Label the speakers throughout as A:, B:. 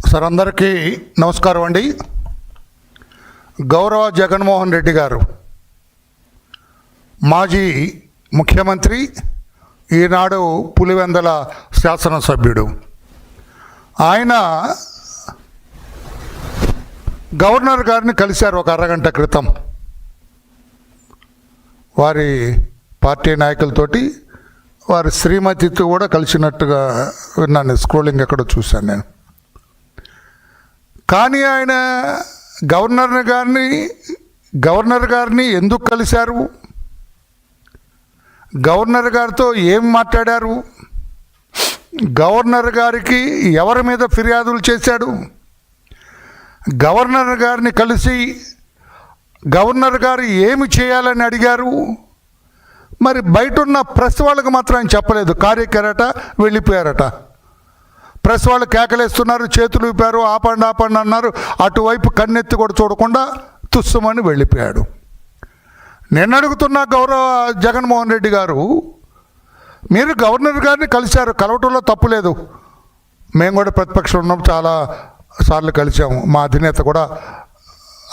A: Sir అందరికీ నమస్కారం అండి. గౌరవ జగన్మోహన్ రెడ్డి గారు మాజీ ముఖ్యమంత్రి, ఈనాడు పులివెందల శాసనసభ్యుడు. ఆయన గవర్నర్ గారిని కలిశారు ఒక అరగంట క్రితం. వారి పార్టీ నాయకులతోటి వారి శ్రీమతితో కూడా కలిసినట్టుగా విన్నాను. స్క్రోలింగ్ ఎక్కడో చూశాను నేను. కానీ ఆయన గవర్నర్ గారిని ఎందుకు కలిశారు, గవర్నర్ గారితో ఏం మాట్లాడారు, గవర్నర్ గారికి ఎవరి మీద ఫిర్యాదులు చేశాడు, గవర్నర్ గారిని కలిసి గవర్నర్ గారు ఏమి చేయాలని అడిగారు, మరి బయట ఉన్న ప్రెస్ వాళ్ళకి మాత్రం ఆయన చెప్పలేదు. కార్యకరట వెళ్ళిపోయారట. ప్రెస్ వాళ్ళు కేకలేస్తున్నారు, చేతులు ఊపారు, ఆపండి ఆపండి అన్నారు. అటువైపు కన్నెత్తి కూడా చూడకుండా తుస్సుమని వెళ్ళిపోయాడు. నేను అడుగుతున్న గౌరవ జగన్మోహన్ రెడ్డి గారు, మీరు గవర్నర్ గారిని కలిశారు, కలవటంలో తప్పులేదు. మేము కూడా ప్రతిపక్షం ఉన్నాం, చాలా సార్లు కలిసాము. మా అధినేత కూడా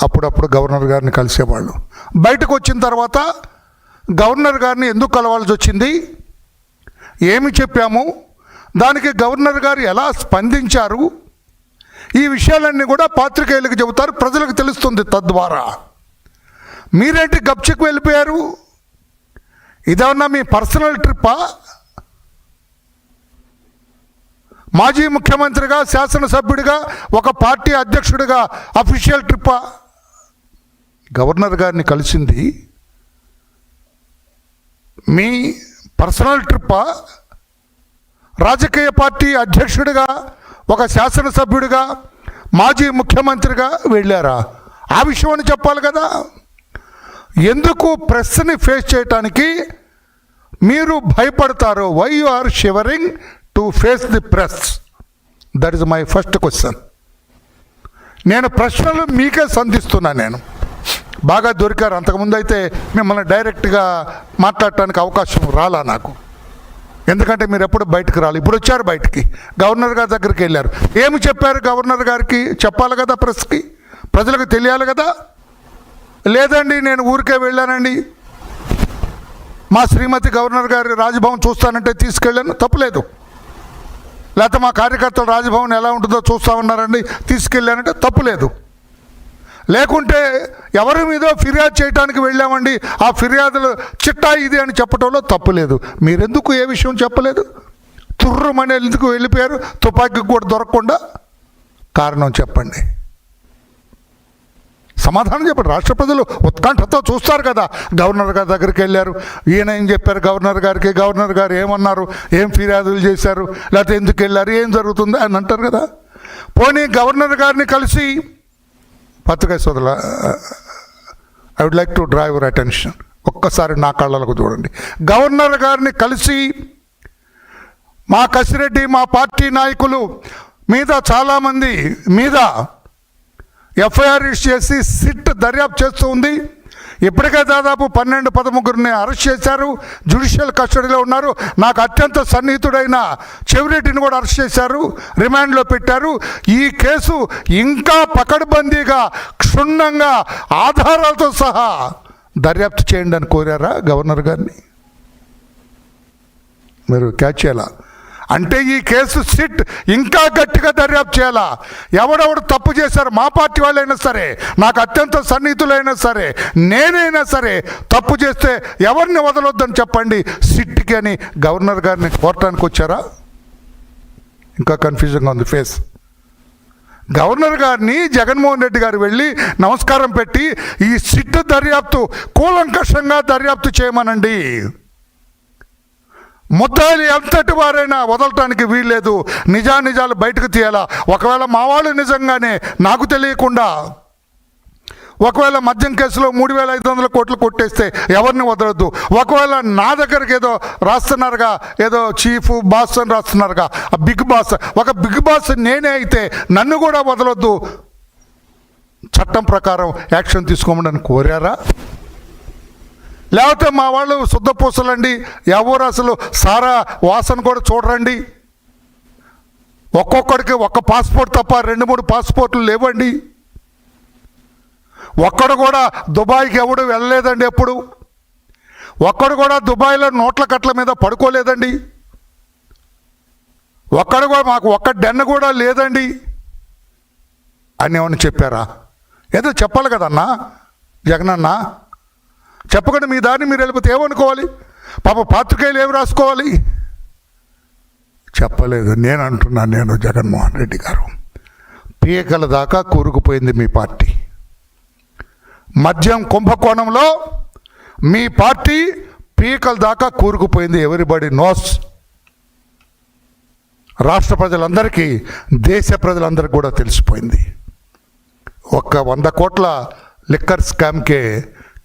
A: అప్పుడప్పుడు గవర్నర్ గారిని కలిసేవాళ్ళు. బయటకు వచ్చిన తర్వాత గవర్నర్ గారిని ఎందుకు కలవాల్సి వచ్చింది, ఏమి చెప్పాము, దానికి గవర్నర్ గారు ఎలా స్పందించారు, ఈ విషయాలన్నీ కూడా పాత్రికేయులకు చెబుతారు, ప్రజలకు తెలుస్తుంది. తద్వారా మీరేంటి గప్చికి వెళ్ళిపోయారు? ఇదేమన్నా మీ పర్సనల్ ట్రిప్పా? మాజీ ముఖ్యమంత్రిగా, శాసనసభ్యుడిగా, ఒక పార్టీ అధ్యక్షుడిగా అఫీషియల్ ట్రిప్పా? గవర్నర్ గారిని కలిసింది మీ పర్సనల్ ట్రిప్పా? రాజకీయ పార్టీ అధ్యక్షుడిగా, ఒక శాసనసభ్యుడిగా, మాజీ ముఖ్యమంత్రిగా వెళ్ళారా? ఆ విషయాన్ని చెప్పాలి కదా. ఎందుకు ప్రెస్ని ఫేస్ చేయటానికి మీరు భయపడతారు? Why you are shivering to face the press? That is my first question. నేను ప్రశ్నలు మీకే సంధిస్తున్నాను. నేను బాగా దొరికారు. అంతకుముందు అయితే మిమ్మల్ని డైరెక్ట్గా మాట్లాడటానికి అవకాశం రాలా నాకు, ఎందుకంటే మీరు ఎప్పుడు బయటకు రాలి. ఇప్పుడు వచ్చారు బయటికి, గవర్నర్ గారి దగ్గరికి వెళ్ళారు. ఏమి చెప్పారు గవర్నర్ గారికి? చెప్పాలి కదా, ప్రెస్కి, ప్రజలకు తెలియాలి కదా. లేదండి నేను ఊరికే వెళ్ళానండి, మా శ్రీమతి గవర్నర్ గారి రాజ్భవన్ చూస్తానంటే తీసుకెళ్ళాను, తప్పులేదు. లేకపోతే మా కార్యకర్తలు రాజ్భవన్ ఎలా ఉంటుందో చూస్తామన్నారండి, తీసుకెళ్ళానంటే తప్పులేదు. లేకుంటే ఎవరి మీదో ఫిర్యాదు చేయడానికి వెళ్ళామండి, ఆ ఫిర్యాదులు చిట్టా ఇది అని చెప్పడంలో తప్పులేదు. మీరెందుకు ఏ విషయం చెప్పలేదు? తుర్రుమని ఎందుకు వెళ్ళిపోయారు, తుపాకీ కూడా దొరకకుండా? కారణం చెప్పండి, సమాధానం చెప్పండి. రాష్ట్ర ప్రజలు ఉత్కంఠతో చూస్తారు కదా. గవర్నర్ గారి దగ్గరికి వెళ్ళారు, ఈయన ఏం చెప్పారు గవర్నర్ గారికి, గవర్నర్ గారు ఏమన్నారు, ఏం ఫిర్యాదులు చేశారు, లేకపోతే ఎందుకు వెళ్ళారు, ఏం జరుగుతుంది అని అంటారు కదా. పోనీ గవర్నర్ గారిని కలిసి, పత్రికా సోదరుల, I would like to draw your attention, ఒక్కసారి నా కళ్ళకు చూడండి. గవర్నర్ గారిని కలిసి మా కసిరెడ్డి, మా పార్టీ నాయకులు మీద, చాలామంది మీద ఎఫ్ఐఆర్ ఇష్యూ చేసి సిట్ దర్యాప్తు చేస్తూ ఉంది. ఇప్పటికే దాదాపు 12-13 అరెస్ట్ చేశారు, జ్యుడిషియల్ కస్టడీలో ఉన్నారు. నాకు అత్యంత సన్నిహితుడైన చెవిరెడ్డిని కూడా అరెస్ట్ చేశారు, రిమాండ్లో పెట్టారు. ఈ కేసు ఇంకా పకడ్బందీగా, క్షుణ్ణంగా, ఆధారాలతో సహా దర్యాప్తు చేయండి అని కోరారా గవర్నర్ గారిని? మీరు క్యాచ్ చేయాలా? అంటే ఈ కేసు సిట్ ఇంకా గట్టిగా దర్యాప్తు చేయాలా? ఎవడెవడు తప్పు చేశారు, మా పార్టీ వాళ్ళైనా సరే, నాకు అత్యంత సన్నిహితులైనా సరే, నేనైనా సరే, తప్పు చేస్తే ఎవరిని వదలొద్దని చెప్పండి సిట్కి అని గవర్నర్ గారిని కోరటానికి వచ్చారా? ఇంకా కన్ఫ్యూజన్గా ఉంది ఫేస్. గవర్నర్ గారిని జగన్మోహన్ రెడ్డి గారు వెళ్ళి నమస్కారం పెట్టి ఈ సిట్ దర్యాప్తు కూలంకషంగా దర్యాప్తు చేయమనండి. ముద్దాయిలు ఎంతటి వారైనా వదలటానికి వీల్లేదు, నిజానిజాలు బయటకు తీయాలా. ఒకవేళ మా వాళ్ళు నిజంగానే నాకు తెలియకుండా ఒకవేళ మద్యం కేసులో 3,500 కోట్లు కొట్టేస్తే ఎవరిని వదలొద్దు. ఒకవేళ నా దగ్గరికి ఏదో రాస్తున్నారుగా, ఏదో చీఫ్ బాస్ అని రాస్తున్నారుగా, ఆ బిగ్ బాస్, ఒక బిగ్ బాస్ నేనే అయితే నన్ను కూడా వదలొద్దు, చట్టం ప్రకారం యాక్షన్ తీసుకోమని కోరారా? లేకపోతే మా వాళ్ళు శుద్ధపూసలండి, ఎవరు అసలు సారా వాసన కూడా చూడరండి, ఒక్కొక్కడికి ఒక్క పాస్పోర్ట్ తప్ప 2-3 పాస్పోర్ట్లు లేవండి. ఒక్కడు కూడా దుబాయ్కి ఎవడు వెళ్ళలేదండి. ఎప్పుడు ఒక్కడు కూడా దుబాయ్లో నోట్ల కట్ల మీద పడుకోలేదండి. ఒక్కడు కూడా మాకు ఒక్క డెన్న కూడా లేదండి అని ఏమని చెప్పారా? ఏదో చెప్పాలి కదన్నా జగనన్న. చెప్పకుండా మీ దాన్ని మీరు వెళ్ళిపోతే ఏమనుకోవాలి? పాప పాత్రికేయులు ఏమి రాసుకోవాలి? చెప్పలేదు. నేను అంటున్నాను, నేను జగన్మోహన్ రెడ్డి గారు, పీకల దాకా కూరుకుపోయింది మీ పార్టీ. మద్యం కుంభకోణంలో మీ పార్టీ పీకల దాకా కూరుకుపోయింది. Everybody knows. రాష్ట్ర ప్రజలందరికీ, దేశ ప్రజలందరికీ కూడా తెలిసిపోయింది. ఒక్క 100 కోట్ల లిక్కర్ స్కామ్కే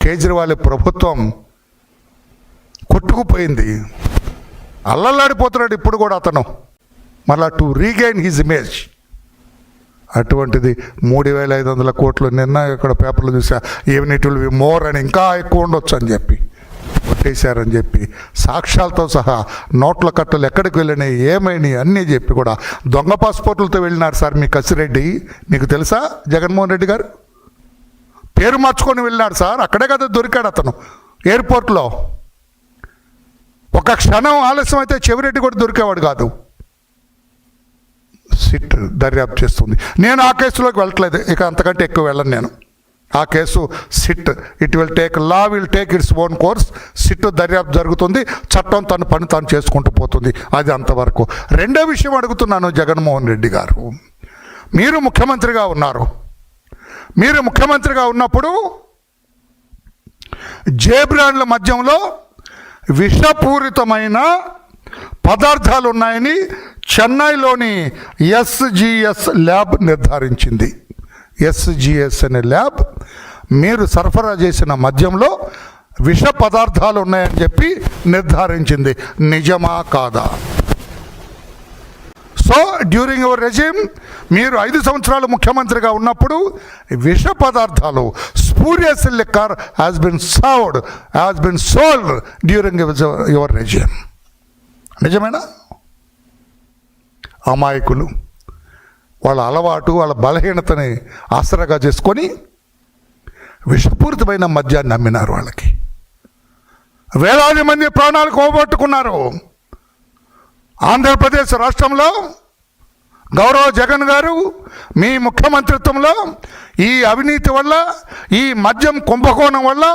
A: కేజ్రీవాల్ ప్రభుత్వం కొట్టుకుపోయింది. అల్లల్లాడిపోతున్నాడు ఇప్పుడు కూడా అతను, మళ్ళా టు రీగైన్ హిజ్ ఇమేజ్. అటువంటిది 3,500 కోట్లు. నిన్న ఇక్కడ పేపర్లు చూసా, even it will be more అని, ఇంకా ఎక్కువ ఉండొచ్చు అని చెప్పి కొట్టేశారని చెప్పి సాక్ష్యాలతో సహా నోట్ల కట్టలు ఎక్కడికి వెళ్ళినాయి, ఏమైనాయి అన్నీ చెప్పి కూడా దొంగ పాస్పోర్ట్లతో వెళ్ళినారు సార్ మీ కసిరెడ్డి. మీకు తెలుసా? జగన్మోహన్ రెడ్డి గారు పేరు మార్చుకొని వెళ్ళినాడు సార్. అక్కడే కదా దొరికాడు అతను ఎయిర్పోర్ట్లో. ఒక క్షణం ఆలస్యం అయితే చెవిరెడ్డి కూడా దొరికేవాడు కాదు. సిట్ దర్యాప్తు చేస్తుంది. నేను ఆ కేసులోకి వెళ్ళట్లేదు, ఇక అంతకంటే ఎక్కువ వెళ్ళను నేను. ఆ case SIT, it will take, law will take its own course. SIT దర్యాప్తు జరుగుతుంది, చట్టం తన పని తాను చేసుకుంటూ పోతుంది. అది అంతవరకు. రెండో విషయం అడుగుతున్నాను జగన్మోహన్ రెడ్డి గారు, మీరు ముఖ్యమంత్రిగా ఉన్నారు. మీరు ముఖ్యమంత్రిగా ఉన్నప్పుడు జే బ్రాండ్ల మద్యంలో విషపూరితమైన పదార్థాలు ఉన్నాయని చెన్నైలోని SGS ల్యాబ్ నిర్ధారించింది. SGS అనే ల్యాబ్ మీరు సరఫరా చేసిన మద్యంలో విష పదార్థాలు ఉన్నాయని చెప్పి నిర్ధారించింది. నిజమా కాదా? సో డ్యూరింగ్ యువర్ రెజ్యూమ్, మీరు 5 సంవత్సరాలు ముఖ్యమంత్రిగా ఉన్నప్పుడు విష పదార్థాలు, spurious liquor has been sold during your resume. నిజమేనా? అమాయకులు వాళ్ళ అలవాటు, వాళ్ళ బలహీనతని ఆసరాగా చేసుకొని విషపూరితమైన మద్యాన్ని అమ్మినారు. వాళ్ళకి వేలాది మంది ప్రాణాలు పోగొట్టుకున్నారు. ఆంధ్రప్రదేశ్ రాష్ట్రంలో గౌరవ జగన్ గారు మీ ముఖ్యమంత్రిత్వంలో ఈ అవినీతి వల్ల, ఈ మద్యం కుంభకోణం వల్ల,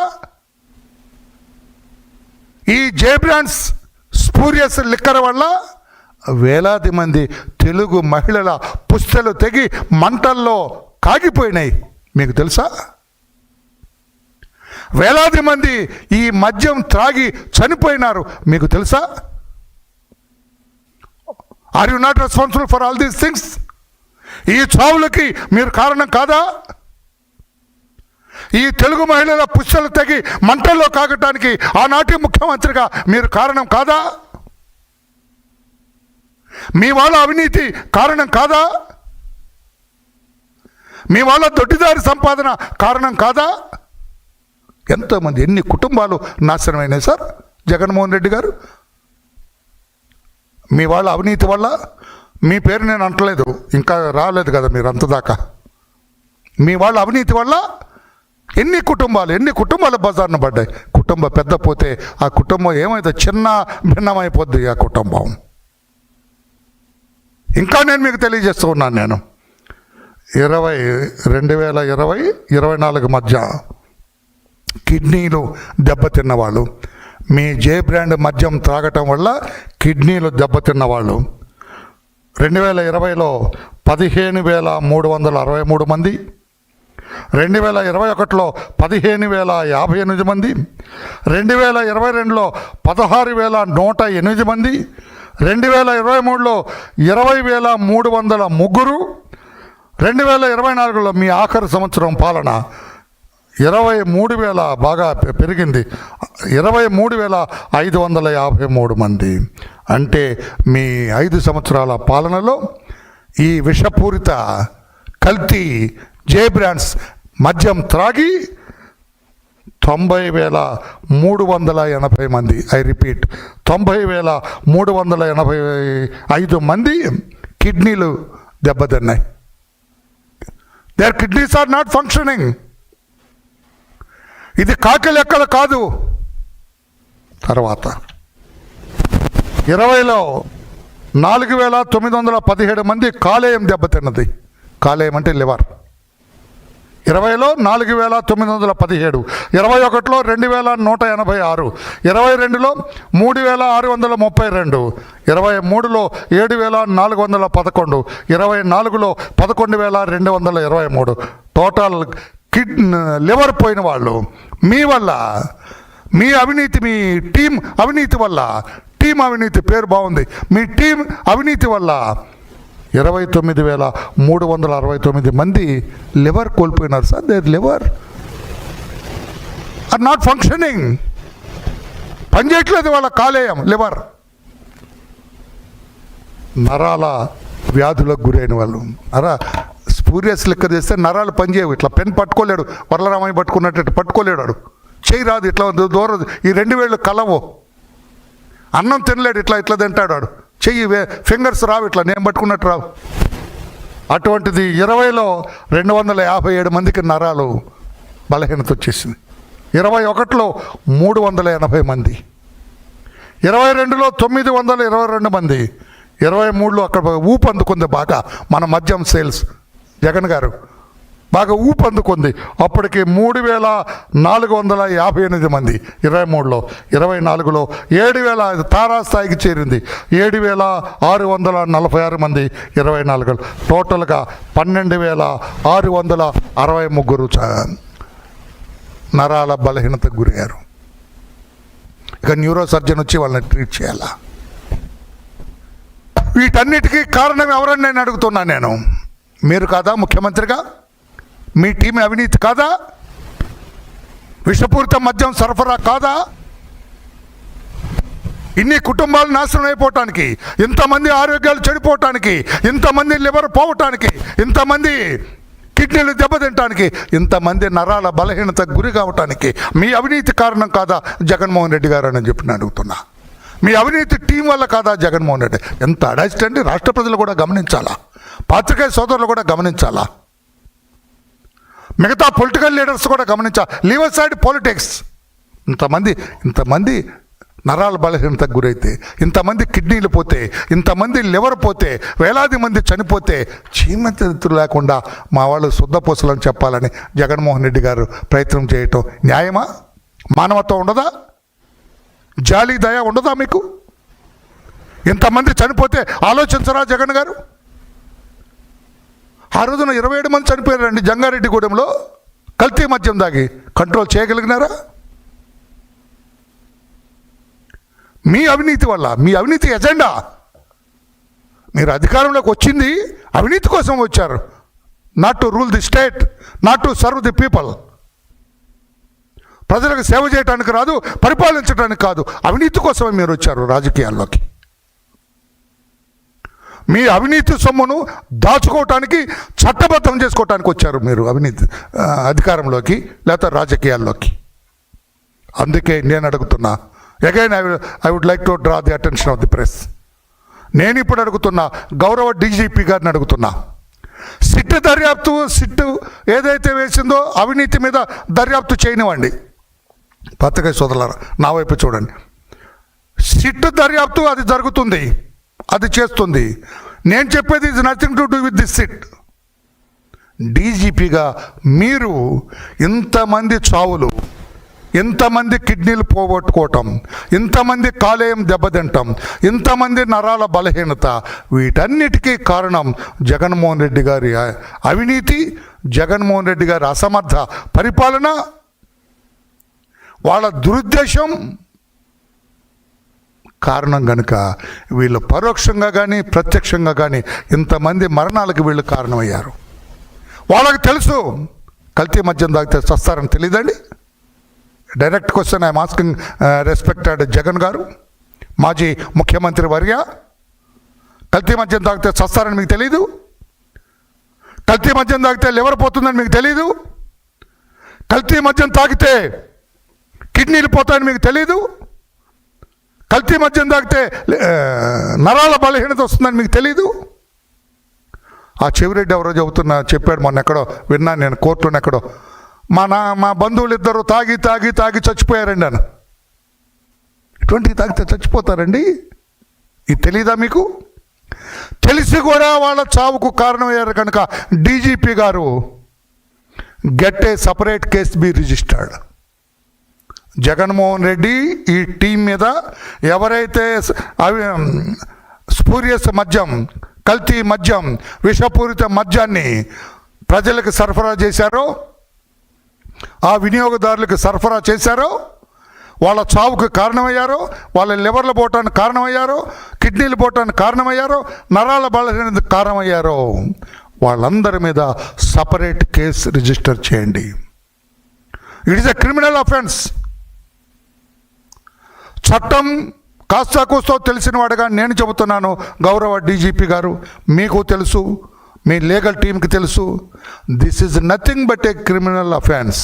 A: ఈ జే బ్రాండ్స్ స్పూరియస్ లిక్కర్ వల్ల వేలాది మంది తెలుగు మహిళల పుస్తలు తెగి మంటల్లో కాగిపోయినాయి. మీకు తెలుసా? వేలాది మంది ఈ మద్యం త్రాగి చనిపోయినారు. మీకు తెలుసా? Are you not responsible for all these things? ఈ చావులకి మీరు కారణం కాదా? ఈ తెలుగు మహిళల పుస్తలు తెగి మంటల్లో కాగటానికి ఆనాటి ముఖ్యమంత్రిగా మీరు కారణం కాదా? మీ వాళ్ళ అవినీతి కారణం కాదా? మీ వాళ్ళ దొడ్డిదారి సంపాదన కారణం కాదా? ఎంతోమంది, ఎన్ని కుటుంబాలు నాశనమైనాయి సార్ జగన్మోహన్ రెడ్డి గారు మీ వాళ్ళ అవినీతి వల్ల. మీ పేరు నేను అంటలేదు, ఇంకా రాలేదు కదా మీరు అంతదాకా. మీ వాళ్ళ అవినీతి వల్ల ఎన్ని కుటుంబాలు బజార్ను పడ్డాయి. కుటుంబం పెద్ద పోతే ఆ కుటుంబం ఏమైతే చిన్న భిన్నమైపోద్ది ఆ కుటుంబం. ఇంకా నేను మీకు తెలియజేస్తూ ఉన్నాను, నేను 2024 మధ్య కిడ్నీలు దెబ్బతిన్నవాళ్ళు, మీ జే బ్రాండ్ మద్యం త్రాగటం వల్ల కిడ్నీలు దెబ్బతిన్నవాళ్ళు 2020లో 15,363 మంది, 2021లో 15,058 మంది, 2022లో 16,108 మంది, 2023లో 20,303, 2024లో మీ ఆఖరి సంవత్సరం పాలన 23,000 బాగా పెరిగింది, 23,553 మంది. అంటే మీ 5 సంవత్సరాల పాలనలో ఈ విషపూరిత కల్తీ జే బ్రాండ్స్ మద్యం త్రాగి 90,380 మంది, ఐ రిపీట్ 90,385 మంది కిడ్నీలు దెబ్బతిన్నాయి. Their kidneys are not functioning. ఇది కాకి లెక్కలు కాదు. తర్వాత 20లో 4,917 మంది కాలేయం దెబ్బతిన్నది. కాలేయం అంటే లివర్. 20లో 4,917, 21లో 2,186, 22లో 3,632, 23లో 7,411, 24లో 11,223. టోటల్ లివర్ పోయిన వాళ్ళు మీ వల్ల, మీ అవినీతి, మీ టీం అవినీతి వల్ల. టీం అవినీతి పేరు బాగుంది. మీ టీం అవినీతి వల్ల 29,369 మంది లివర్ కోల్పోయినారు sir. There liver are not functioning. పనిచేయట్లేదు వాళ్ళ కాలేయం, లివర్. నరాల వ్యాధులకు గురైన వాళ్ళు, స్పూరియస్ లెక్క చేస్తే నరాలు పనిచేయవు. ఇట్లా పెన్ పట్టుకోలేడు, వరలరామయ్య పట్టుకున్నట్టు పట్టుకోలేడు. వాడు చేయి రాదు, ఇట్లా దూరం. ఈ 2 వేళ్ళు కలవు. అన్నం తినలేడు, ఇట్లా తింటాడు. వాడు చెయ్యి ఫింగర్స్ రావు, ఇట్లా నేను పట్టుకున్నట్టు రావు. అటువంటిది 20లో 257 మందికి నరాలు బలహీనత వచ్చేసింది. 21లో 380 మంది, 22లో 922 మంది, 23లో అక్కడ ఊపు అందుకుంది బాగా మన మద్యం సేల్స్. జగన్ గారు బాగా ఊపు అందుకుంది. అప్పటికి 3,458 మంది 23లో. 24లో 7,000 తారాస్థాయికి చేరింది. 7,646 మంది 24లో. టోటల్గా 12,663 నరాల బలహీనతకు గురయ్యారు. ఇక న్యూరో సర్జన్ వచ్చి వాళ్ళని ట్రీట్ చేయాలా? వీటన్నిటికీ కారణం ఎవరని నేను అడుగుతున్నాను. నేను, మీరు కాదా ముఖ్యమంత్రిగా? మీ టీం అవినీతి కాదా? విషపూరిత మద్యం సరఫరా కాదా? ఇన్ని కుటుంబాలు నాశనం అయిపోవటానికి, ఇంతమంది ఆరోగ్యాలు చెడిపోవటానికి, ఇంతమంది లివర్ పోవటానికి, ఇంతమంది కిడ్నీలు దెబ్బతింటానికి, ఇంతమంది నరాల బలహీనతకు గురి కావటానికి మీ అవినీతి కారణం కాదా జగన్మోహన్ రెడ్డి గారు అని చెప్పి నేను అడుగుతున్నా. మీ అవినీతి టీం వల్ల కాదా జగన్మోహన్ రెడ్డి? ఎంత అడాస్ట్ అండి. రాష్ట్ర ప్రజలు కూడా గమనించాలా, పాత్రికేయ సోదరులు కూడా గమనించాలా, మిగతా పొలిటికల్ లీడర్స్ కూడా గమనించాలి. Leave aside politics. ఇంతమంది నరాల బలహీనతకు గురైతే, ఇంతమంది కిడ్నీలు పోతే, ఇంతమంది లివర్ పోతే, వేలాది మంది చనిపోతే చీమతెత్తులు లేకుండా మా వాళ్ళు శుద్ధపూసలని చెప్పాలని జగన్మోహన్ రెడ్డి గారు ప్రయత్నం చేయటం న్యాయమా? మానవత్వం ఉండదా? జాలి దయ ఉండదా మీకు? ఇంతమంది చనిపోతే ఆలోచించరా జగన్ గారు? ఆ రోజున 27 మంది చనిపోయారండి జంగారెడ్డిగూడెంలో కల్తీ మద్యం దాగి. కంట్రోల్ చేయగలిగినారా? మీ అవినీతి వల్ల, మీ అవినీతి ఎజెండా. మీరు అధికారంలోకి వచ్చింది అవినీతి కోసం వచ్చారు. Not to rule the state, not to serve the people. ప్రజలకు సేవ చేయడానికి రాదు, పరిపాలించడానికి కాదు, అవినీతి కోసమే మీరు వచ్చారు రాజకీయాల్లోకి. మీ అవినీతి సొమ్మును దాచుకోవటానికి, చట్టబద్ధం చేసుకోవటానికి వచ్చారు మీరు అవినీతి అధికారంలోకి లేకపోతే రాజకీయాల్లోకి. అందుకే నేను అడుగుతున్నా, again I would like to draw the attention of the press. నేను ఇప్పుడు అడుగుతున్నా, గౌరవ డీజీపీ గారిని అడుగుతున్నా, సిట్ దర్యాప్తు, సిట్ ఏదైతే వేసిందో అవినీతి మీద దర్యాప్తు చేయనివ్వండి. పత్రికా సోదరులారా నా వైపు చూడండి. సిట్ దర్యాప్తు అది జరుగుతుంది, అది చేస్తుంది. నేను చెప్పేది is nothing to do with this SIT. డీజీపీగా మీరు ఇంతమంది చావులు, ఇంతమంది కిడ్నీలు పోగొట్టుకోవటం, ఇంతమంది కాలేయం దెబ్బతింటాం, ఇంతమంది నరాల బలహీనత, వీటన్నిటికీ కారణం జగన్మోహన్ రెడ్డి గారి అవినీతి, జగన్మోహన్ రెడ్డి గారి అసమర్థ పరిపాలన, వాళ్ళ దురుద్దేశం కారణం కనుక వీళ్ళు పరోక్షంగా కానీ ప్రత్యక్షంగా కానీ ఇంతమంది మరణాలకు వీళ్ళు కారణమయ్యారు. వాళ్ళకి తెలుసు కల్తీ మద్యం తాగితే చస్తారని తెలియదండి. Direct question I'm asking respected Jagan గారు, మాజీ ముఖ్యమంత్రి వర్య. కల్తీ మద్యం తాగితే చస్తారని మీకు తెలీదు? కల్తీ మద్యం తాగితే లివర్ పోతుందని మీకు తెలీదు? కల్తీ మద్యం తాగితే కిడ్నీలు పోతాయని మీకు తెలీదు? కల్తీ మద్యం తాగితే నరాల బలహీనత వస్తుందని మీకు తెలీదు? ఆ చెవిరెడ్డి ఎవరో చెప్పాడు మొన్న ఎక్కడో విన్నాను నేను, కోర్టులో ఎక్కడో, మా బంధువులు ఇద్దరు తాగి తాగి తాగి చచ్చిపోయారండి అని. ఇటువంటివి తాగితే చచ్చిపోతారండి? ఇది తెలీదా మీకు? తెలిసి కూడా వాళ్ళ చావుకు కారణమయ్యారు కనుక డీజీపీ గారు get a separate case be registered. Jaganmohan Reddy ఈ టీం మీద ఎవరైతే స్పూరియస్ మద్యం, కల్తీ మద్యం, విషపూరిత మద్యాన్ని ప్రజలకు సరఫరా చేశారో, ఆ వినియోగదారులకు సరఫరా చేశారో, వాళ్ళ చావుకు కారణమయ్యారో, వాళ్ళ లివర్లు పోవటానికి కారణమయ్యారో, కిడ్నీలు పోవటానికి కారణమయ్యారో, నరాల బలహీనతకు కారణమయ్యారో, వాళ్ళందరి మీద సపరేట్ కేసు రిజిస్టర్ చేయండి. It is a criminal offence. చట్టం కాస్తా కూస్తో తెలిసిన వాడుగా నేను చెబుతున్నాను, గౌరవ డీజీపీ గారు, మీకు తెలుసు, మీ లీగల్ టీంకి తెలుసు, this is nothing but A criminal offence.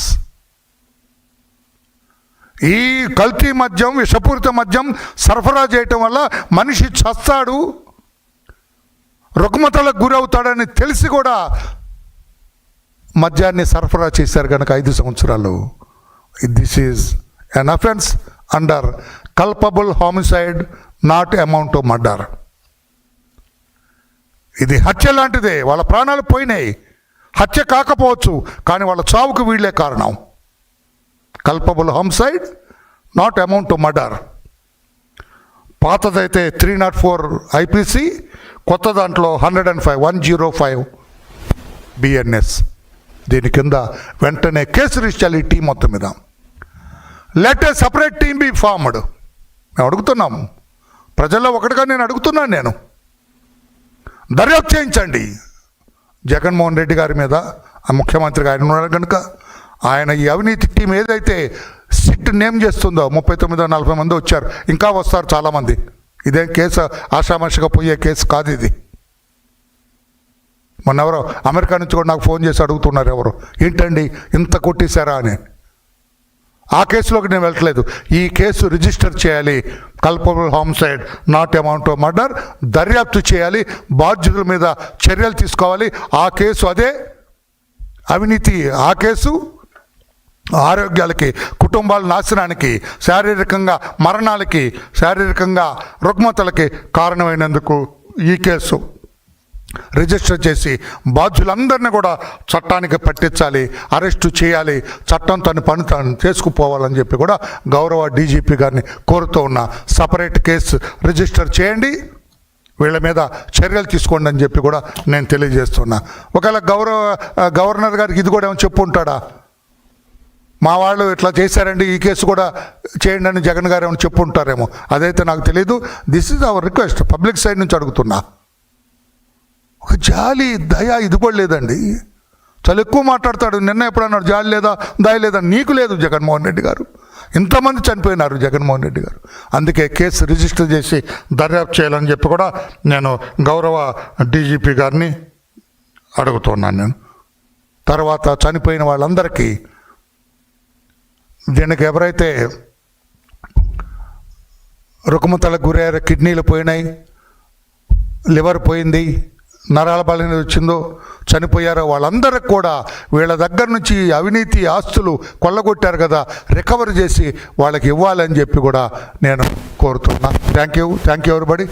A: ఈ కల్తీ మద్యం, విషపూరిత మద్యం సరఫరా చేయటం వల్ల మనిషి చస్తాడు, రుగ్మతలకు గురవుతాడని తెలిసి కూడా మద్యాన్ని సరఫరా చేశారు కనుక 5 సంవత్సరాలు. This is an offence under culpable homicide, not amount to murder. ఇది హత్య లాంటిదే. వాళ్ళ ప్రాణాలు పోయినాయి, హత్య కాకపోవచ్చు, కానీ వాళ్ళ చావుకు వీళ్ళే కారణం. Culpable homicide, not amount to murder. పాతదైతే 304 ఐపీసీ, కొత్త దాంట్లో 105 బిఎన్ఎస్. దీని కింద వెంటనే కేసు రిజిస్టర్ ఈ టీం మొత్తం మీద. Let A separate team be formed. మేము అడుగుతున్నాం, ప్రజల్లో ఒకటిగా నేను అడుగుతున్నాను, నేను దర్యాప్తు చేయించండి జగన్మోహన్ రెడ్డి గారి మీద. ఆ ముఖ్యమంత్రిగా ఆయన ఉన్నాడు కనుక ఆయన ఈ అవినీతి టీం ఏదైతే సిట్ నేమ్ చేస్తుందో, 39-40 మంది వచ్చారు, ఇంకా వస్తారు చాలామంది. ఇదేం కేసు ఆషామాషిగా పోయే కేసు కాదు ఇది. మొన్న ఎవరో అమెరికా నుంచి కూడా నాకు ఫోన్ చేసి అడుగుతున్నారు, ఎవరు ఏంటండి ఇంత కొట్టేశారా అని. ఆ కేసులోకి నేను వెళ్ళట్లేదు. ఈ కేసు రిజిస్టర్ చేయాలి, culpable homicide, not amount to murder. దర్యాప్తు చేయాలి, బాధ్యుల మీద చర్యలు తీసుకోవాలి. ఆ కేసు అదే అవినీతి. ఆ కేసు ఆరోగ్యాలకి, కుటుంబాల నాశనానికి, శారీరకంగా మరణాలకి, శారీరకంగా రుగ్మతలకి కారణమైనందుకు ఈ కేసు రిజిస్టర్ చేసి బాధ్యులందరినీ కూడా చట్టానికి పట్టించాలి, అరెస్టు చేయాలి, చట్టం తన పని తాను చేసుకుపోవాలని చెప్పి కూడా గౌరవ డీజీపీ గారిని కోరుతూ ఉన్నా. సపరేట్ కేసు రిజిస్టర్ చేయండి, వీళ్ళ మీద చర్యలు తీసుకోండి అని చెప్పి కూడా నేను తెలియజేస్తున్నా. ఒకవేళ గవర్నర్ గారికి ఇది కూడా ఏమైనా చెప్పు ఉంటాడా, మా వాళ్ళు ఇట్లా చేశారండి, ఈ కేసు కూడా చేయండి అని జగన్ గారు ఏమైనా చెప్పు ఉంటారేమో, అదైతే నాకు తెలియదు. This is our request, public side నుంచి అడుగుతున్నా. ఒక జాలి, దయ ఇది కూడా లేదండి. చాలా ఎక్కువ మాట్లాడతాడు. నిన్న ఎప్పుడన్నాడు జాలి లేదా, దయ లేదా? నీకు లేదు జగన్మోహన్ రెడ్డి గారు. ఇంతమంది చనిపోయినారు జగన్మోహన్ రెడ్డి గారు. అందుకే కేసు రిజిస్టర్ చేసి దర్యాప్తు చేయాలని చెప్పి కూడా నేను గౌరవ డీజీపీ గారిని అడుగుతున్నాను. నేను తర్వాత చనిపోయిన వాళ్ళందరికీ, దీనికి ఎవరైతే రుగ్మతలకు గురయ్యారో, కిడ్నీలు పోయినాయి, లివర్ పోయింది, నరాల బలహీనత వచ్చిందో, చనిపోయారో, వాళ్ళందరికి కూడా వీళ్ళ దగ్గర నుంచి అవినీతి ఆస్తులు కొల్లగొట్టారు కదా, రికవర్ చేసి వాళ్ళకి ఇవ్వాలని చెప్పి కూడా నేను కోరుతున్నా. Thank you everybody.